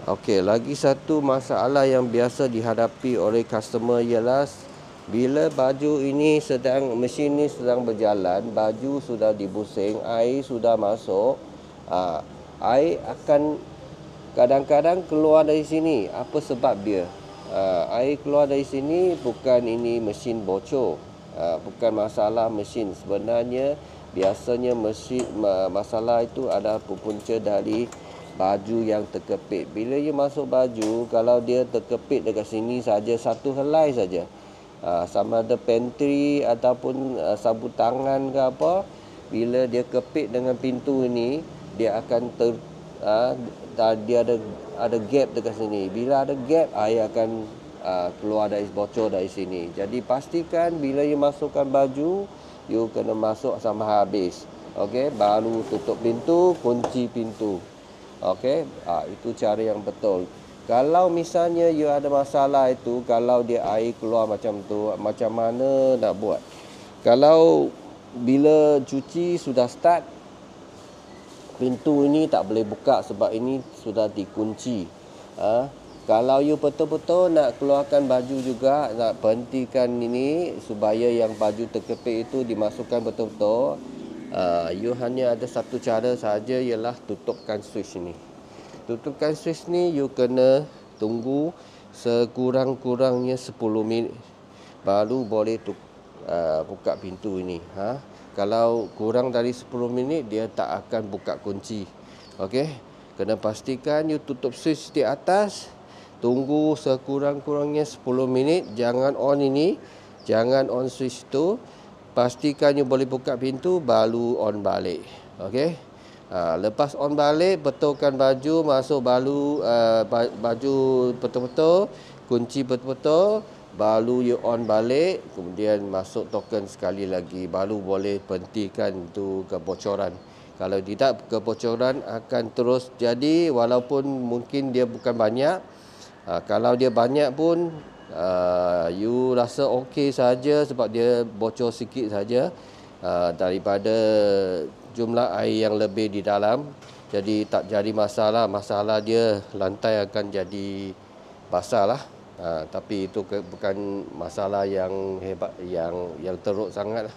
Okey, lagi satu masalah yang biasa dihadapi oleh customer ialah bila baju ini mesin ni sedang berjalan, baju sudah dibusing, air sudah masuk, air akan kadang-kadang keluar dari sini. Apa sebab dia? Air keluar dari sini bukan ini mesin bocor. Bukan masalah mesin. Sebenarnya biasanya masalah itu adalah berpunca dari baju yang terkepit. Bila you masuk baju, kalau dia terkepit dekat sini saja, satu helai saja, sama ada pantry ataupun sabun tangan ke apa, bila dia kepit dengan pintu ini, dia akan dia ada gap dekat sini. Bila ada gap, air akan keluar dari bocor dari sini. Jadi pastikan bila you masukkan baju, you kena masuk sampai habis. Okey, baru tutup pintu, kunci pintu. Okey, itu cara yang betul. Kalau misalnya you ada masalah itu, kalau dia air keluar macam tu, macam mana nak buat? Kalau bila cuci sudah start, pintu ini tak boleh buka sebab ini sudah dikunci. Kalau you betul-betul nak keluarkan baju juga, nak berhentikan ini supaya yang baju terkepit itu dimasukkan betul-betul, you hanya ada satu cara saja, ialah tutupkan switch ni. Tutupkan switch ni, you kena tunggu sekurang-kurangnya 10 minit baru boleh buka pintu ini. Kalau kurang dari 10 minit, dia tak akan buka kunci. Okey, kena pastikan you tutup switch di atas, tunggu sekurang-kurangnya 10 minit, jangan on ini, jangan on switch tu. Pastikan you boleh buka pintu, baru on balik. Okey. Lepas on balik, betulkan baju, masuk baju betul-betul, kunci betul-betul, baru you on balik, kemudian masuk token sekali lagi, baru boleh berhentikan tu kebocoran. Kalau tidak, kebocoran akan terus jadi walaupun mungkin dia bukan banyak. Kalau dia banyak pun, you rasa okey saja sebab dia bocor sikit saja daripada jumlah air yang lebih di dalam. Jadi tak jadi masalah. Masalah dia lantai akan jadi basah lah. Tapi itu bukan masalah yang hebat, yang teruk sangat lah.